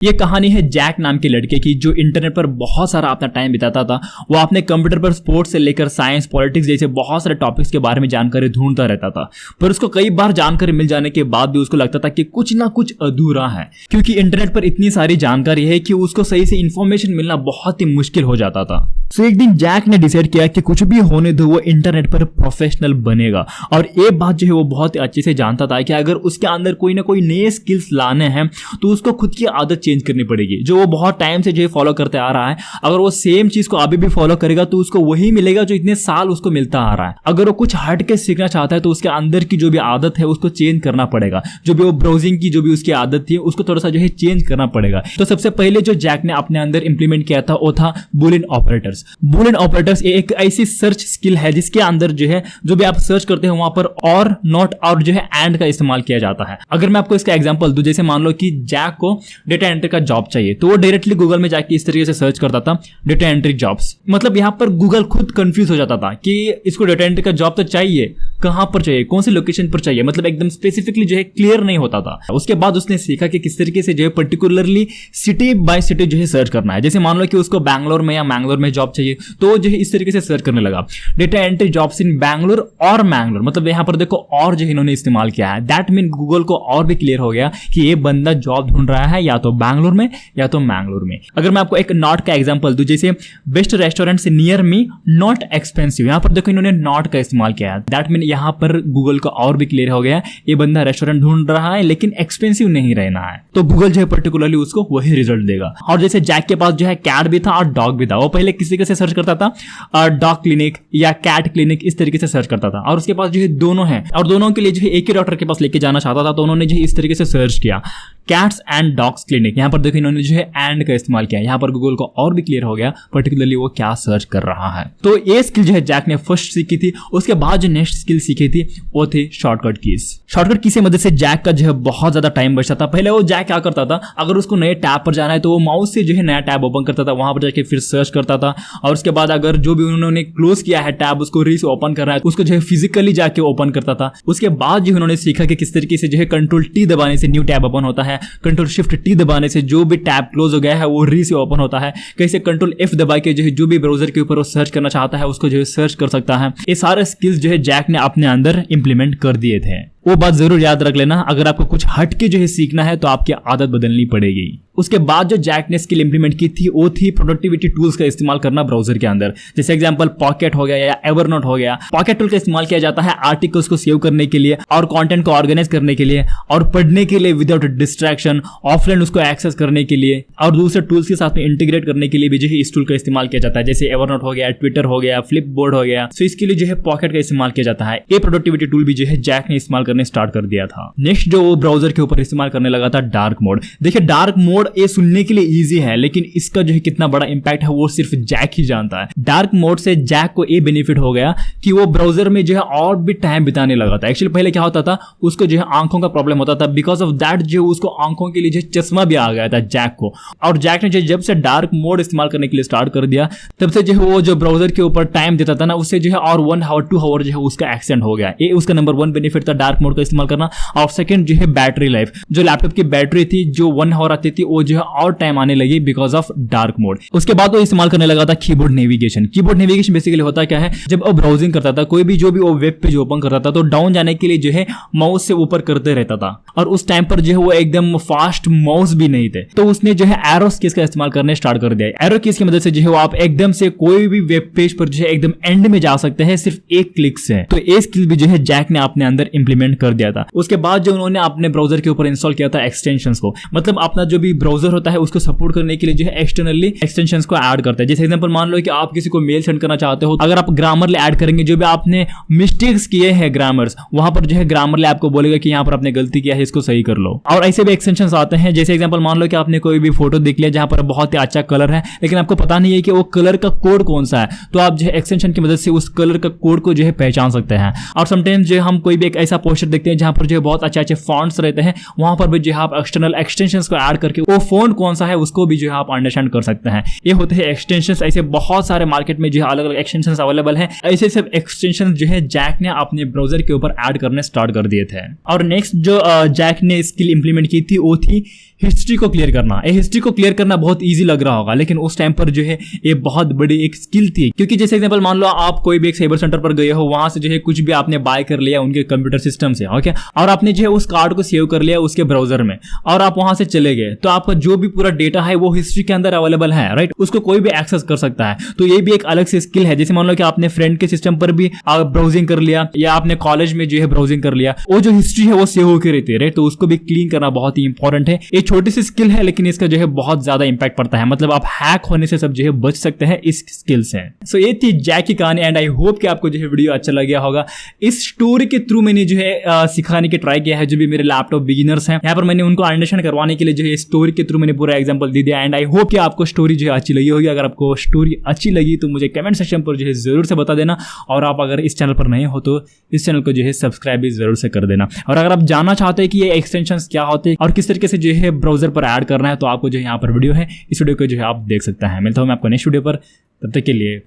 ये कहानी है जैक नाम के लड़के की जो इंटरनेट पर बहुत सारा अपना टाइम बिताता था। वो अपने कंप्यूटर पर स्पोर्ट्स से लेकर साइंस, पॉलिटिक्स जैसे बहुत सारे टॉपिक्स के बारे में जानकारी ढूंढता रहता था, पर उसको कई बार जानकारी मिल जाने के बाद भी उसको लगता था कि कुछ ना कुछ अधूरा है, क्योंकि इंटरनेट पर इतनी सारी जानकारी है कि उसको सही से इंफॉर्मेशन मिलना बहुत ही मुश्किल हो जाता था। तो एक दिन जैक ने डिसाइड किया कि कुछ भी होने दो, वो इंटरनेट पर प्रोफेशनल बनेगा। और एक बात जो है वो बहुत ही अच्छे से जानता था कि अगर उसके अंदर कोई ना कोई नए स्किल्स लाने हैं तो उसको खुद की आदत चेंज करनी पड़ेगी, जो वो बहुत टाइम से जो है फॉलो करते आ रहा है। अगर वो सेम चीज को अभी भी फॉलो करेगा तो उसको वही मिलेगा जो इतने साल उसको मिलता आ रहा है। अगर वो कुछ हट के सीखना चाहता है तो उसके अंदर की जो भी आदत है उसको चेंज करना पड़ेगा। जो भी वो ब्राउजिंग की जो भी उसकी आदत थी उसको थोड़ा सा जो है चेंज करना पड़ेगा। तो सबसे पहले जो जैक ने अपने अंदर इंप्लीमेंट किया था वो था बूलियन ऑपरेटर्स। बूलियन ऑपरेटर्स एक ऐसी सर्च स्किल है जिसके अंदर जो है जो भी आप सर्च करते हैं वहां पर और, नॉट और जो है एंड का इस्तेमाल किया जाता है। अगर मैं आपको इसका एग्जांपल दूं, जैसे मान लो कि जैक को डेटा एंट्री का जॉब चाहिए तो वो डायरेक्टली गूगल में जाके इस तरीके से सर्च करता था डेटा एंट्री जॉब्स। मतलब यहां पर गूगल खुद कंफ्यूज हो जाता था कि इसको डेटा एंट्री का जॉब तो चाहिए, कहां पर चाहिए, कौन सी लोकेशन पर चाहिए, मतलब एकदम स्पेसिफिकली जो है क्लियर नहीं होता था। उसके बाद उसने सीखा कि किस तरीके से जो है पर्टिकुलरली सिटी बाय सिटी जो है सर्च करना है। जैसे मान लो कि उसको बैंगलोर में या मैंगलोर में जॉब चाहिए तो जो है इस तरीके से सर्च करने लगा, data entry jobs in Bangalore और मैंगलोर। मतलब यहां पर देखो और जो इन्होंने इस्तेमाल किया है, दैट मीन गूगल को और भी क्लियर हो गया कि ये बंदा जॉब ढूंढ रहा है या तो बैंगलोर में या तो मैंगलोर में। अगर मैं आपको एक नॉट का एग्जांपल दूं, जैसे best restaurants near me, not expensive, यहां पर देखो इन्होंने नॉट का इस्तेमाल किया है। दैट मीन यहां पर गूगल को और भी क्लियर हो गया ये बंदा रेस्टोरेंट ढूंढ रहा है लेकिन एक्सपेंसिव नहीं रहना है, तो गूगल जो है पर्टिकुलरली उसको वही रिजल्ट देगा। और जैसे जैक के पास जो है कैट भी था और डॉग भी था। वो पहले किस तरीके से सर्च करता था, डॉग क्लिनिक या कैट क्लिनिक, इस तरीके से सर्च करता था। और उसके पास जो है दोनों है और दोनों के लिए जो है एक ही डॉक्टर के पास लेके जाना चाहता था, तो उन्होंने जो है इस तरीके से सर्च किया कैट्स एंड डॉग्स क्लिनिक। यहां पर देखो इन्होंने जो है एंड का इस्तेमाल किया। यहां पर गूगल को और भी क्लियर हो गया पर्टिकुलरली वो क्या सर्च कर रहा है। तो ये स्किल जो है जैक ने फर्स्ट सीखी थी। उसके बाद जो नेक्स्ट स्किल सीखी थी वो थी शॉर्टकट कीज। शॉर्टकट की मदद से जैक का जो है बहुत ज्यादा टाइम बचता था। पहले वो जैक क्या करता था, अगर उसको नए टैब पर जाना है तो वो माउस से जो है नया टैब ओपन करता था, वहां पर जाके फिर सर्च करता था। और उसके बाद अगर जो भी उन्होंने क्लोज किया है टैब उसको री से ओपन करना है उसको जो है फिजिकली जाके ओपन करता था। उसके बाद जो उन्होंने सीखा कि किस तरीके से जो है कंट्रोल टी दबाने से न्यू टैब ओपन होता है, कंट्रोल शिफ्ट टी दबाने से जो भी टैब क्लोज हो गया है वो री से ओपन होता है, कैसे कंट्रोल एफ दबा के जो है जो भी ब्राउजर के ऊपर वो सर्च करना चाहता है उसको जो है सर्च कर सकता है। ये सारे स्किल्स जो है जैक ने अपने अंदर इंप्लीमेंट कर दिए थे। वो बात जरूर याद रख लेना, अगर आपको कुछ हट के जो है सीखना है तो आपकी आदत बदलनी पड़ेगी। उसके बाद जो जैक ने स्किल इंप्लीमेंट की थी वो थी प्रोडक्टिविटी टूल्स का इस्तेमाल करना ब्राउजर के अंदर। जैसे एग्जांपल पॉकेट हो गया या एवरनोट हो गया। पॉकेट टूल का इस्तेमाल किया जाता है आर्टिकल्स को सेव करने के लिए और कंटेंट को ऑर्गेनाइज करने के लिए और पढ़ने के लिए विदाउट डिस्ट्रैक्शन, ऑफलाइन उसको एक्सेस करने के लिए और दूसरे टूल्स के साथ में इंटीग्रेट करने के लिए भी जो है इस टूल का इस्तेमाल किया जाता है। जैसे एवरनोट हो गया, ट्विटर हो गया, फ्लिपबोर्ड हो गया। तो इसके लिए जो है पॉकेट का इस्तेमाल किया जाता है। ये प्रोडक्टिविटी टूल भी जो है जैक ने इस्तेमाल करने स्टार्ट कर दिया था। नेक्स्ट जो वो ब्राउजर के ऊपर इस्तेमाल करने लगा था डार्क मोड। देखिए डार्क मोड ये सुनने के लिए इजी है लेकिन इसका जो है कितना बड़ा इंपैक्ट है वो सिर्फ जैक ही जानता है। डार्क मोड से जैक को ये बेनिफिट हो गया कि वो ब्राउजर में जो है और भी टाइम बिताने लगा था। एक्चुअली पहले क्या होता था, उसको जो है आंखों का प्रॉब्लम होता था, बिकॉज ऑफ दैट जो उसको आंखों के लिए जो चश्मा भी आ गया था जैक को। और जैक ने जब से डार्क मोड इस्तेमाल करने के लिए स्टार्ट कर दिया तब से जो है वो जो ब्राउजर के ऊपर टाइम देता था ना उससे जो है और 1 आवर 2 आवर जो है उसका एक्सटेंड हो गया। ये उसका नंबर 1 बेनिफिट था डार्क मोड का इस्तेमाल करना। और सेकंड जो है बैटरी लाइफ, जो लैपटॉप की बैटरी थी जो 1 आवर आती थी वो जो है और टाइम आने लगी बिकॉज ऑफ डार्क मोड। उसके बाद वो इस्तेमाल करने लगा था keyboard navigation. Keyboard navigation basically होता क्या है, जब वो ब्राउजिंग करता था कोई भी जो भी वो वेब पेज ओपन करता था तो डाउन जाने के लिए जो है माउस से ऊपर करते रहता था और उस टाइम पर जो है वो एकदम फास्ट माउस भी नहीं थे, तो उसने जो है एरो कीज का इस्तेमाल करने स्टार्ट कर दिया। एरो कीज की मदद से जो है वो आप एकदम से कोई भी वेब पेज पर जो है एकदम एंड में जा सकते हैं सिर्फ एक क्लिक से। तो ये स्किल भी जो है जैक ने अपने अंदर इंप्लीमेंट कर दिया था। उसके बाद जो उन्होंने अपने ब्राउजर के ऊपर इंस्टॉल किया था एक्सटेंशंस को, मतलब अपना जो भी ब्राउजर होता है उसको सपोर्ट करने के लिए जो है एक्सटर्नली एक्सटेंशंस को ऐड करता है। जैसे एग्जांपल मान लो कि आप किसी को मेल सेंड करना चाहते हो, अगर आप ग्रामरली ऐड करेंगे जो भी आपने मिस्टेक्स किए हैं ग्रामर्स, वहां पर जो है ग्रामरली आपको बोलेगा कि यहाँ पर आपने गलती किया है इसको सही कर लो। और ऐसे भी एक्सटेंशंस आते हैं। जैसे एग्जांपल मान लो कि आपने कोई भी फोटो देख लिया जहां पर बहुत ही अच्छा कलर है लेकिन आपको पता नहीं है कि वो कलर का कोड कौन सा है, तो आप जो है एक्सटेंशन की मदद से उस कलर का कोड को जो है पहचान सकते हैं। और समटाइम्स जो हम कोई भी एक ऐसा पोस्टर देखते हैं जहां पर जो है बहुत अच्छे अच्छे फॉन्ट्स रहते हैं, वहां पर भी जो है आप एक्सटर्नल एक्सटेंशंस को ऐड करके वो फोन कौन सा है उसको भी जो है आप अंडरस्टैंड कर सकते हैं। ये होते हैं एक्सटेंशंस। ऐसे बहुत सारे मार्केट में जो है अलग अलग एक्सटेंशंस अवेलेबल हैं। ऐसे सब एक्सटेंशंस जो है जैक ने अपने ब्राउजर के ऊपर ऐड करने स्टार्ट कर दिए थे। और नेक्स्ट जो जैक ने स्किल इंप्लीमेंट की थी वो थी हिस्ट्री को क्लियर करना। ये हिस्ट्री को क्लियर करना बहुत ईजी लग रहा होगा, लेकिन उस टाइम पर जो है ये बहुत बड़ी एक स्किल थी। क्योंकि जैसे एग्जांपल मान लो आप कोई भी एक साइबर सेंटर पर गए हो, वहां से जो है कुछ भी आपने बाय कर लिया उनके कंप्यूटर सिस्टम से, ओके, और आपने जो है उस कार्ड को सेव कर लिया उसके ब्राउजर में, और आप वहां से चले गए, तो आपका जो भी पूरा डेटा है वो हिस्ट्री के अंदर अवेलेबल है, राइट, उसको कोई भी एक्सेस कर सकता है। तो ये भी एक अलग से स्किल है। जैसे मान लो कि आपने फ्रेंड के सिस्टम पर भी ब्राउजिंग कर लिया, या आपने कॉलेज में जो है ब्राउजिंग कर लिया, वो जो हिस्ट्री है वो सेव होकर रहती है, राइट, तो उसको भी क्लीन करना बहुत ही इंपॉर्टेंट है। एक छोटी सी स्किल है, लेकिन इसका जो है बहुत ज्यादा इंपैक्ट पड़ता है। मतलब आप हैक होने से सब जो है बच सकते हैं इस स्किल से। सो ये थी जैक की कहानी, एंड आई होप कि आपको जो है वीडियो अच्छा लग गया होगा। इस स्टोरी के थ्रू मैंने जो है सिखाने की ट्राई किया है जो भी मेरे लैपटॉप बिगिनर्स हैं, यहाँ पर मैंने उनको अंडरस्टैंड करवाने के लिए जो है स्टोरी के थ्रू मैंने पूरा एग्जांपल दे दिया। एंड आई होप कि आपको स्टोरी जो है अच्छी लगी होगी। अगर आपको स्टोरी अच्छी लगी तो मुझे कमेंट सेक्शन पर जो है जरूर से बता देना, और आप अगर इस चैनल पर नए हो तो इस चैनल को जो है सब्सक्राइब भी जरूर से कर देना। और अगर आप जानना चाहते हैं कि ये एक्सटेंशंस क्या होते हैं और किस तरीके से जो है ब्राउजर पर ऐड करना है, तो आपको जो है यहाँ पर वीडियो है, इस वीडियो को जो है आप देख सकते हैं। मिलता हूँ मैं आपको नेक्स्ट वीडियो पर, तब तक के लिए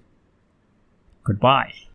गुड बाय।